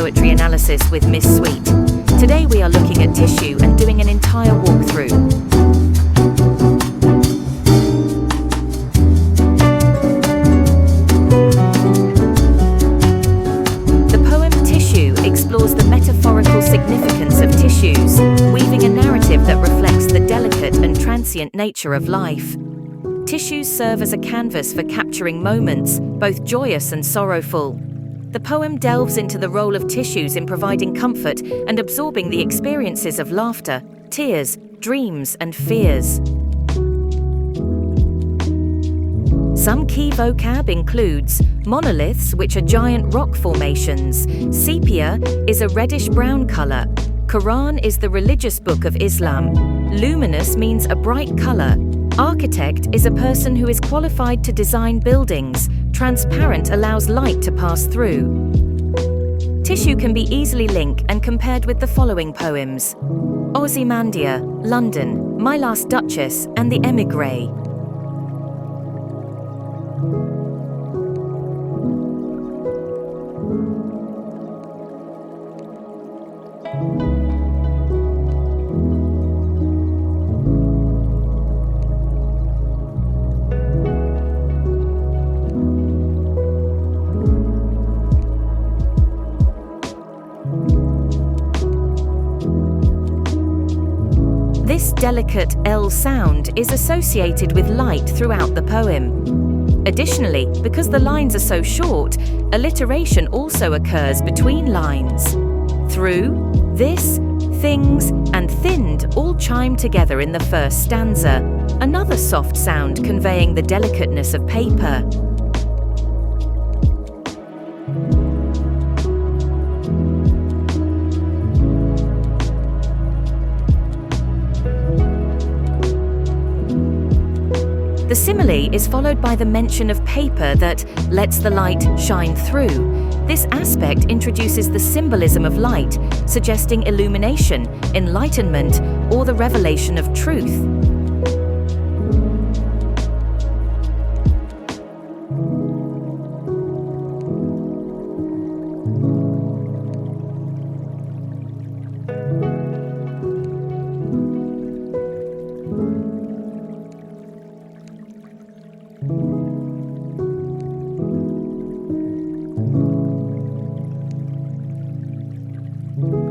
poetry analysis with Miss Sweet. Today we are looking at tissue and doing an entire walkthrough. Explores the metaphorical significance of tissues, weaving a narrative that reflects the delicate and transient nature of life. Tissues serve as a canvas for capturing moments, both joyous and sorrowful. The poem delves into the role of tissues in providing comfort and absorbing the experiences of laughter, tears, dreams, and fears. Some key vocab includes monoliths, which are giant rock formations. Sepia is a reddish-brown color. Quran is the religious book of Islam. Luminous means a bright color. Architect is a person who is qualified to design buildings. Transparent allows light to pass through. Tissue can be easily linked and compared with the following poems: Ozymandias, London, My Last Duchess, and The Emigre. This delicate L sound is associated with light throughout the poem. Additionally, because the lines are so short, alliteration also occurs between lines. Through, this, things, and thinned all chime together in the first stanza, another soft sound conveying the delicateness of paper. The simile is followed by the mention of paper that lets the light shine through. This aspect introduces the symbolism of light, suggesting illumination, enlightenment, or the revelation of truth.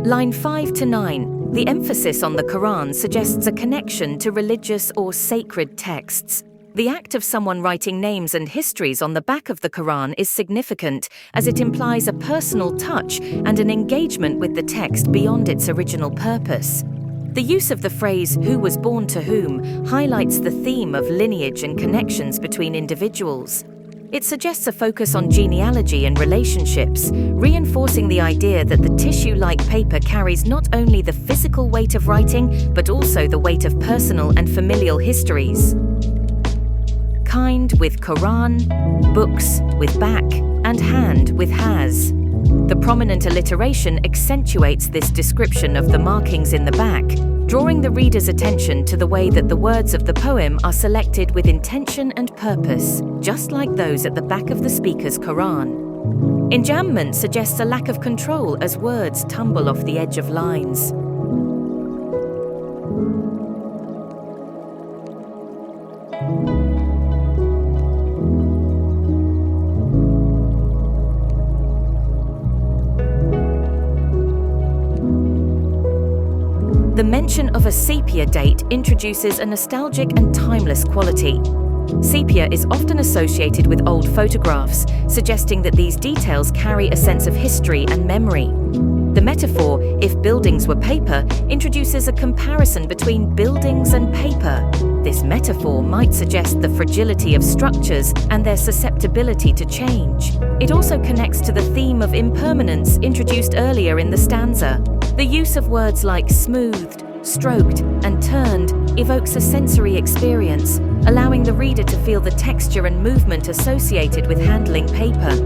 Line 5 to 9. The emphasis on the Quran suggests a connection to religious or sacred texts. The act of someone writing names and histories on the back of the Quran is significant, as it implies a personal touch and an engagement with the text beyond its original purpose. The use of the phrase "who was born to whom" highlights the theme of lineage and connections between individuals. It suggests a focus on genealogy and relationships, reinforcing the idea that the tissue-like paper carries not only the physical weight of writing, but also the weight of personal and familial histories. Kind with Quran, books with back, and hand with has. The prominent alliteration accentuates this description of the markings in the back, drawing the reader's attention to the way that the words of the poem are selected with intention and purpose, just like those at the back of the speaker's Quran. Enjambment suggests a lack of control as words tumble off the edge of lines. The mention of a sepia date introduces a nostalgic and timeless quality. Sepia is often associated with old photographs, suggesting that these details carry a sense of history and memory. The metaphor, "if buildings were paper," introduces a comparison between buildings and paper. This metaphor might suggest the fragility of structures and their susceptibility to change. It also connects to the theme of impermanence introduced earlier in the stanza. The use of words like smoothed, stroked, and turned evokes a sensory experience, allowing the reader to feel the texture and movement associated with handling paper.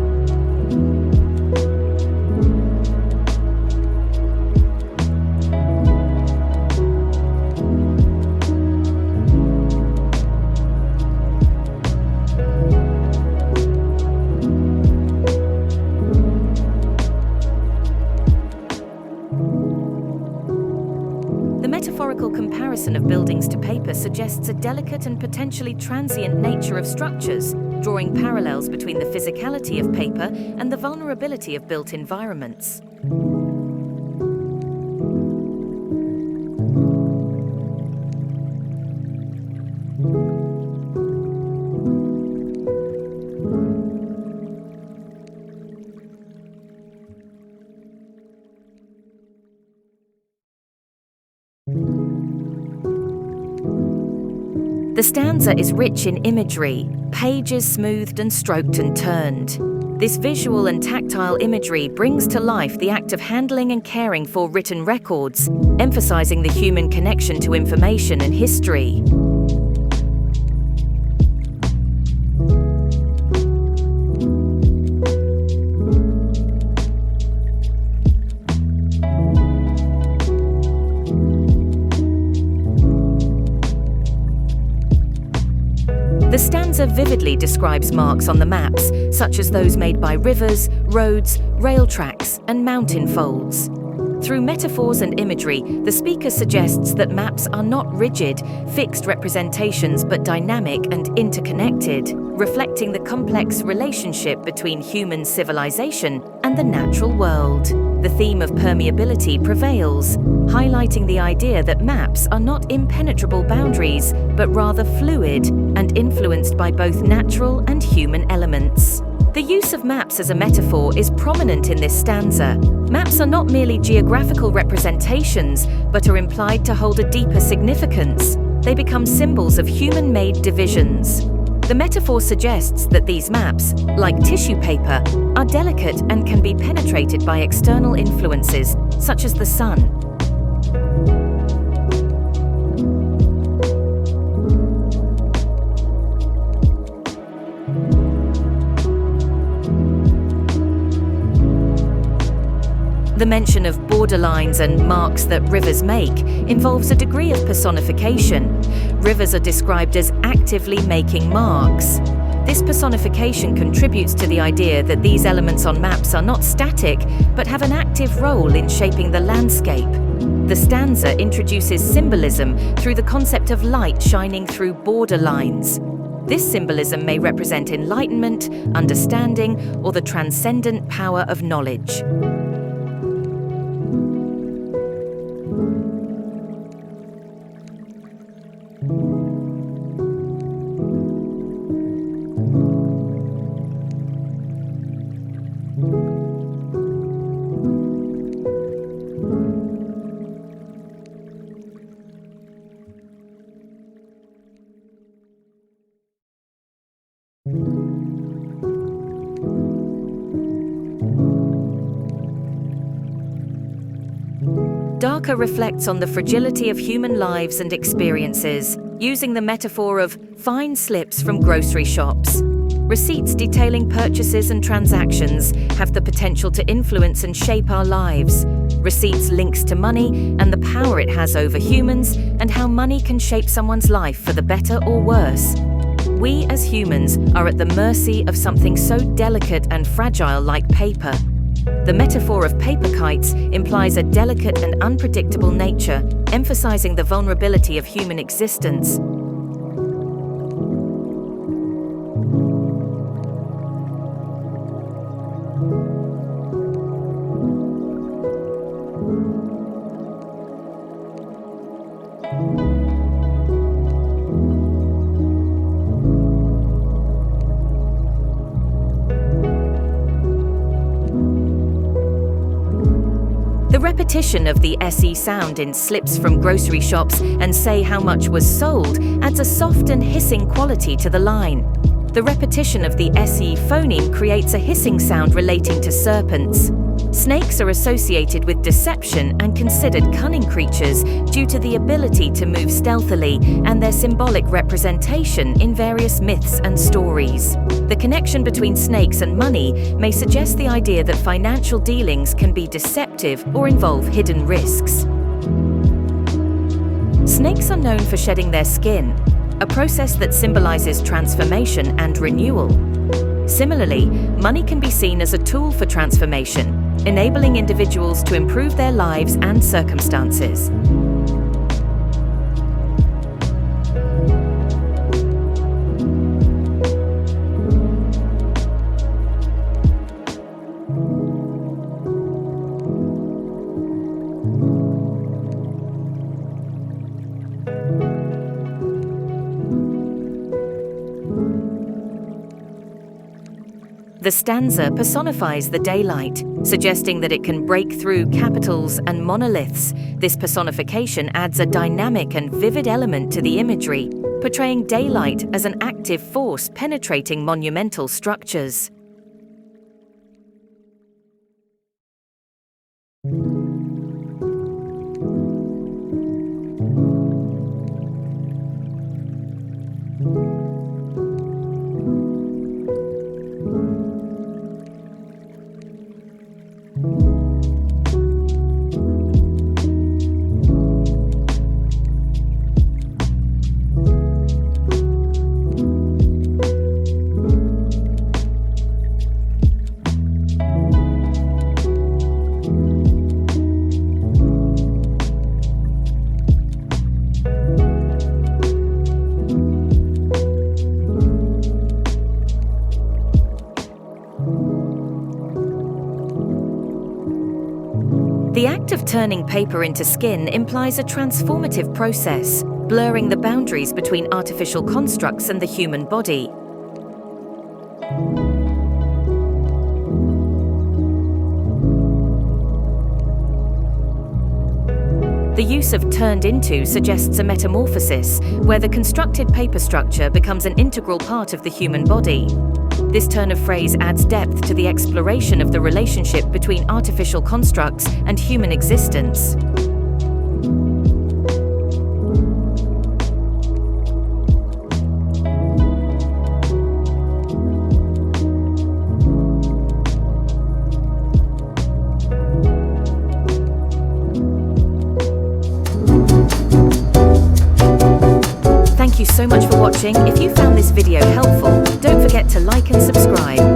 application of buildings to paper suggests a delicate and potentially transient nature of structures, drawing parallels between the physicality of paper and the vulnerability of built environments. The stanza is rich in imagery, pages smoothed and stroked and turned. This visual and tactile imagery brings to life the act of handling and caring for written records, emphasizing the human connection to information and history. The stanza vividly describes marks on the maps, such as those made by rivers, roads, rail tracks, and mountain folds. Through metaphors and imagery, the speaker suggests that maps are not rigid, fixed representations but dynamic and interconnected, reflecting the complex relationship between human civilization and the natural world. The theme of permeability prevails, highlighting the idea that maps are not impenetrable boundaries, but rather fluid and influenced by both natural and human elements. The use of maps as a metaphor is prominent in this stanza. Maps are not merely geographical representations, but are implied to hold a deeper significance. They become symbols of human-made divisions. The metaphor suggests that these maps, like tissue paper, are delicate and can be penetrated by external influences, such as the sun. The mention of borderlines and marks that rivers make involves a degree of personification. Rivers are described as actively making marks. This personification contributes to the idea that these elements on maps are not static, but have an active role in shaping the landscape. The stanza introduces symbolism through the concept of light shining through borderlines. This symbolism may represent enlightenment, understanding, or the transcendent power of knowledge. Dharker reflects on the fragility of human lives and experiences, using the metaphor of fine slips from grocery shops. Receipts detailing purchases and transactions have the potential to influence and shape our lives. Receipts links to money and the power it has over humans, and how money can shape someone's life for the better or worse. We as humans are at the mercy of something so delicate and fragile like paper. The metaphor of paper kites implies a delicate and unpredictable nature, emphasizing the vulnerability of human existence. The repetition of the SE sound in slips from grocery shops and say how much was sold adds a soft and hissing quality to the line. The repetition of the SE phoneme creates a hissing sound relating to serpents. Snakes are associated with deception and considered cunning creatures due to the ability to move stealthily and their symbolic representation in various myths and stories. The connection between snakes and money may suggest the idea that financial dealings can be deceptive or involve hidden risks. Snakes are known for shedding their skin, a process that symbolizes transformation and renewal. Similarly, money can be seen as a tool for transformation, enabling individuals to improve their lives and circumstances. The stanza personifies the daylight, suggesting that it can break through capitals and monoliths. This personification adds a dynamic and vivid element to the imagery, portraying daylight as an active force penetrating monumental structures. The act of turning paper into skin implies a transformative process, blurring the boundaries between artificial constructs and the human body. The use of turned into suggests a metamorphosis, where the constructed paper structure becomes an integral part of the human body. This turn of phrase adds depth to the exploration of the relationship between artificial constructs and human existence. Thank you so much for watching. If you found this video helpful, don't forget to like and subscribe.